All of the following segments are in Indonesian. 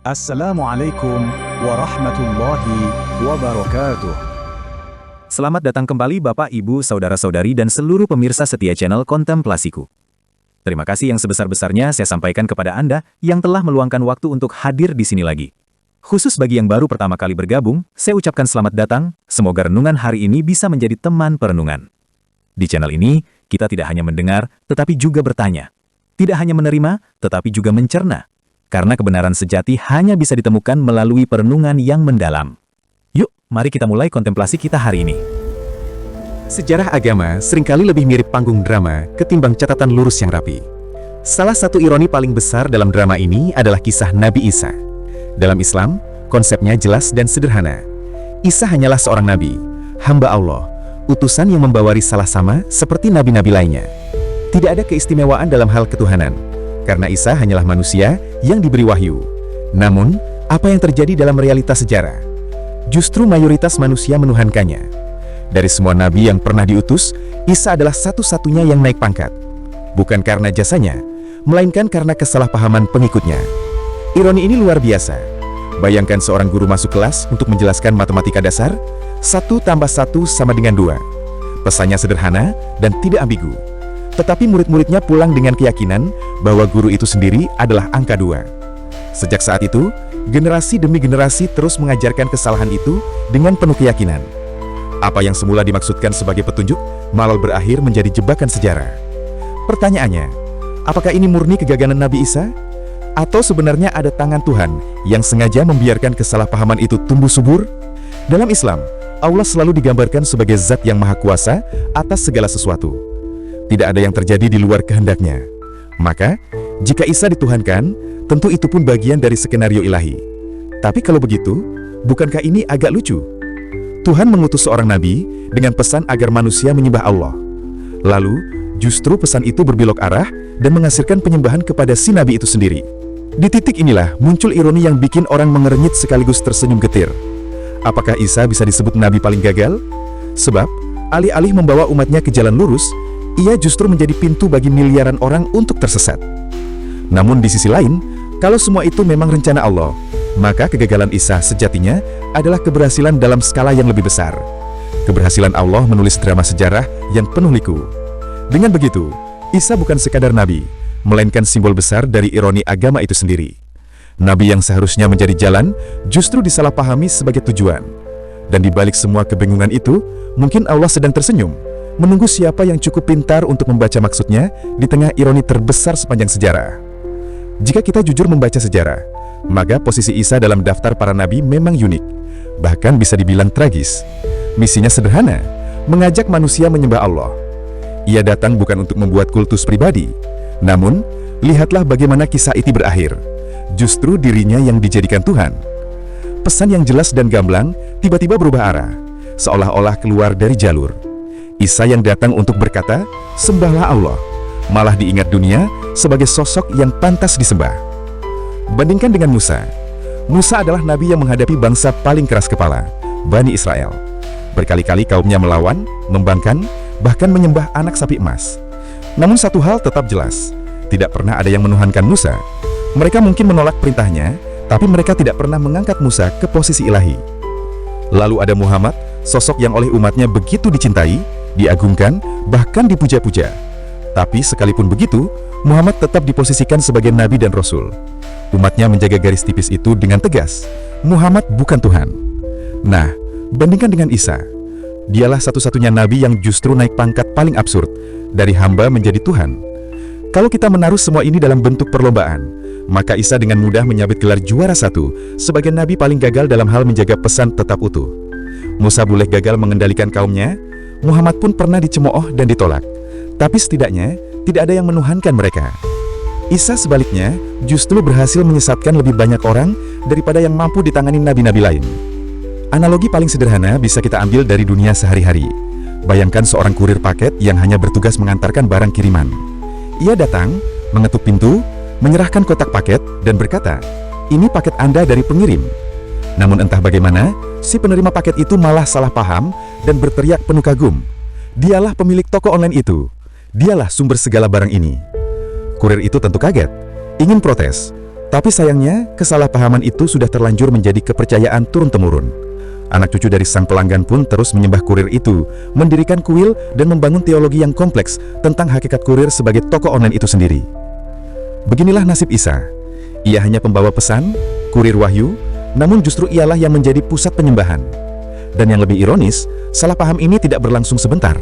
Assalamualaikum warahmatullahi wabarakatuh. Selamat datang kembali Bapak, Ibu, Saudara-saudari dan seluruh pemirsa setia channel Kontemplasiku. Terima kasih yang sebesar-besarnya saya sampaikan kepada Anda yang telah meluangkan waktu untuk hadir di sini lagi. Khusus bagi yang baru pertama kali bergabung, saya ucapkan selamat datang, semoga renungan hari ini bisa menjadi teman perenungan. Di channel ini, kita tidak hanya mendengar, tetapi juga bertanya. Tidak hanya menerima, tetapi juga mencerna. Karena kebenaran sejati hanya bisa ditemukan melalui perenungan yang mendalam. Yuk, mari kita mulai kontemplasi kita hari ini. Sejarah agama seringkali lebih mirip panggung drama ketimbang catatan lurus yang rapi. Salah satu ironi paling besar dalam drama ini adalah kisah Nabi Isa. Dalam Islam, konsepnya jelas dan sederhana. Isa hanyalah seorang nabi, hamba Allah, utusan yang membawa risalah sama seperti nabi-nabi lainnya. Tidak ada keistimewaan dalam hal ketuhanan. Karena Isa hanyalah manusia yang diberi wahyu. Namun, apa yang terjadi dalam realitas sejarah? Justru mayoritas manusia menuhankannya. Dari semua nabi yang pernah diutus, Isa adalah satu-satunya yang naik pangkat. Bukan karena jasanya, melainkan karena kesalahpahaman pengikutnya. Ironi ini luar biasa. Bayangkan seorang guru masuk kelas untuk menjelaskan matematika dasar, 1 tambah 1 sama dengan 2. Pesannya sederhana dan tidak ambigu. Tetapi murid-muridnya pulang dengan keyakinan bahwa guru itu sendiri adalah angka 2. Sejak saat itu, generasi demi generasi terus mengajarkan kesalahan itu dengan penuh keyakinan. Apa yang semula dimaksudkan sebagai petunjuk, malah berakhir menjadi jebakan sejarah. Pertanyaannya, apakah ini murni kegagalan Nabi Isa? Atau sebenarnya ada tangan Tuhan yang sengaja membiarkan kesalahpahaman itu tumbuh subur? Dalam Islam, Allah selalu digambarkan sebagai zat yang maha kuasa atas segala sesuatu. Tidak ada yang terjadi di luar kehendaknya. Maka, jika Isa dituhankan, tentu itu pun bagian dari skenario ilahi. Tapi kalau begitu, bukankah ini agak lucu? Tuhan mengutus seorang nabi dengan pesan agar manusia menyembah Allah. Lalu, justru pesan itu berbelok arah dan menghasilkan penyembahan kepada si nabi itu sendiri. Di titik inilah muncul ironi yang bikin orang mengernyit sekaligus tersenyum getir. Apakah Isa bisa disebut nabi paling gagal? Sebab, alih-alih membawa umatnya ke jalan lurus, ia justru menjadi pintu bagi miliaran orang untuk tersesat. Namun di sisi lain, kalau semua itu memang rencana Allah, maka kegagalan Isa sejatinya adalah keberhasilan dalam skala yang lebih besar. Keberhasilan Allah menulis drama sejarah yang penuh liku. Dengan begitu, Isa bukan sekadar nabi, melainkan simbol besar dari ironi agama itu sendiri. Nabi yang seharusnya menjadi jalan, justru disalahpahami sebagai tujuan. Dan di balik semua kebingungan itu, mungkin Allah sedang tersenyum, menunggu siapa yang cukup pintar untuk membaca maksudnya di tengah ironi terbesar sepanjang sejarah. Jika kita jujur membaca sejarah, maka posisi Isa dalam daftar para nabi memang unik, bahkan bisa dibilang tragis. Misinya sederhana, mengajak manusia menyembah Allah. Ia datang bukan untuk membuat kultus pribadi, namun lihatlah bagaimana kisah itu berakhir. Justru dirinya yang dijadikan Tuhan. Pesan yang jelas dan gamblang tiba-tiba berubah arah, seolah-olah keluar dari jalur. Isa yang datang untuk berkata, sembahlah Allah, malah diingat dunia sebagai sosok yang pantas disembah. Bandingkan dengan Musa. Musa adalah nabi yang menghadapi bangsa paling keras kepala, Bani Israel. Berkali-kali kaumnya melawan, membangkang, bahkan menyembah anak sapi emas. Namun satu hal tetap jelas, tidak pernah ada yang menuhankan Musa. Mereka mungkin menolak perintahnya, tapi mereka tidak pernah mengangkat Musa ke posisi ilahi. Lalu ada Muhammad, sosok yang oleh umatnya begitu dicintai, diagungkan, bahkan dipuja-puja. Tapi sekalipun begitu, Muhammad tetap diposisikan sebagai nabi dan rasul. Umatnya menjaga garis tipis itu dengan tegas. Muhammad bukan Tuhan. Nah, bandingkan dengan Isa. Dialah satu-satunya nabi yang justru naik pangkat paling absurd, dari hamba menjadi Tuhan. Kalau kita menaruh semua ini dalam bentuk perlombaan, maka Isa dengan mudah menyabet gelar juara 1 sebagai nabi paling gagal dalam hal menjaga pesan tetap utuh. Musa boleh gagal mengendalikan kaumnya, Muhammad pun pernah dicemooh dan ditolak. Tapi setidaknya, tidak ada yang menuhankan mereka. Isa sebaliknya, justru berhasil menyesatkan lebih banyak orang daripada yang mampu ditangani nabi-nabi lain. Analogi paling sederhana bisa kita ambil dari dunia sehari-hari. Bayangkan seorang kurir paket yang hanya bertugas mengantarkan barang kiriman. Ia datang, mengetuk pintu, menyerahkan kotak paket, dan berkata, "Ini paket Anda dari pengirim." Namun entah bagaimana, si penerima paket itu malah salah paham dan berteriak penuh kagum, "Dialah pemilik toko online itu. Dialah sumber segala barang ini." Kurir itu tentu kaget, ingin protes, Tapi sayangnya, kesalahpahaman itu sudah terlanjur menjadi kepercayaan turun-temurun. Anak cucu dari sang pelanggan pun terus menyembah kurir itu, mendirikan kuil dan membangun teologi yang kompleks tentang hakikat kurir sebagai toko online itu sendiri. Beginilah nasib Isa. Ia hanya pembawa pesan, kurir wahyu, namun justru ialah yang menjadi pusat penyembahan. Dan yang lebih ironis, salah paham ini tidak berlangsung sebentar.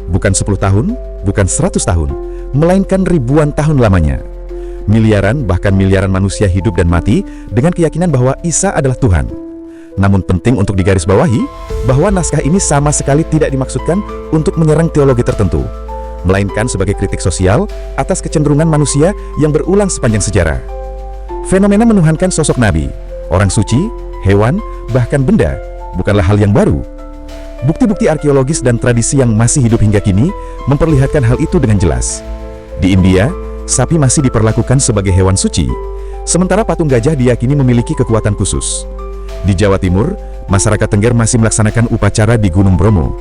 Bukan 10 tahun, bukan 100 tahun, melainkan ribuan tahun lamanya. Miliaran, bahkan miliaran manusia hidup dan mati dengan keyakinan bahwa Isa adalah Tuhan. Namun penting untuk digarisbawahi bahwa naskah ini sama sekali tidak dimaksudkan untuk menyerang teologi tertentu, melainkan sebagai kritik sosial atas kecenderungan manusia yang berulang sepanjang sejarah. Fenomena menuhankan sosok nabi, orang suci, hewan, bahkan benda, bukanlah hal yang baru. Bukti-bukti arkeologis dan tradisi yang masih hidup hingga kini memperlihatkan hal itu dengan jelas. Di India, sapi masih diperlakukan sebagai hewan suci, sementara patung gajah diyakini memiliki kekuatan khusus. Di Jawa Timur, masyarakat Tengger masih melaksanakan upacara di Gunung Bromo.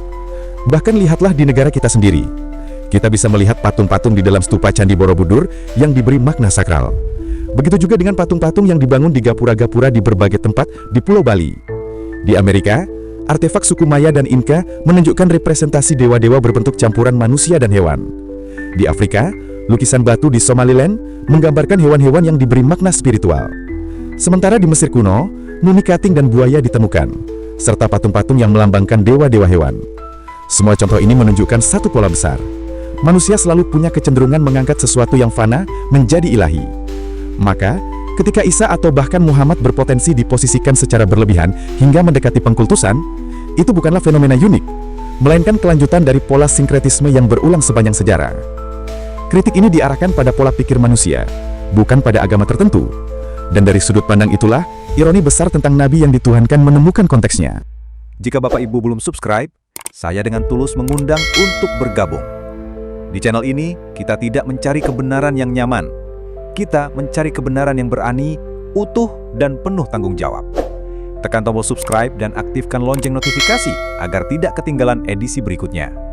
Bahkan lihatlah di negara kita sendiri. Kita bisa melihat patung-patung di dalam stupa Candi Borobudur yang diberi makna sakral. Begitu juga dengan patung-patung yang dibangun di gapura-gapura di berbagai tempat di Pulau Bali. Di Amerika, artefak suku Maya dan Inka menunjukkan representasi dewa-dewa berbentuk campuran manusia dan hewan. Di Afrika, lukisan batu di Somaliland menggambarkan hewan-hewan yang diberi makna spiritual. Sementara di Mesir kuno, mumi kating dan buaya ditemukan, serta patung-patung yang melambangkan dewa-dewa hewan. Semua contoh ini menunjukkan satu pola besar. Manusia selalu punya kecenderungan mengangkat sesuatu yang fana menjadi ilahi. Maka, ketika Isa atau bahkan Muhammad berpotensi diposisikan secara berlebihan hingga mendekati pengkultusan, itu bukanlah fenomena unik, melainkan kelanjutan dari pola sinkretisme yang berulang sepanjang sejarah. Kritik ini diarahkan pada pola pikir manusia, bukan pada agama tertentu. Dan dari sudut pandang itulah, ironi besar tentang Nabi yang dituhankan menemukan konteksnya. Jika Bapak Ibu belum subscribe, saya dengan tulus mengundang untuk bergabung. Di channel ini, kita tidak mencari kebenaran yang nyaman. Kita mencari kebenaran yang berani, utuh, dan penuh tanggung jawab. Tekan tombol subscribe dan aktifkan lonceng notifikasi agar tidak ketinggalan edisi berikutnya.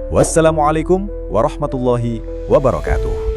Wassalamualaikum warahmatullahi wabarakatuh.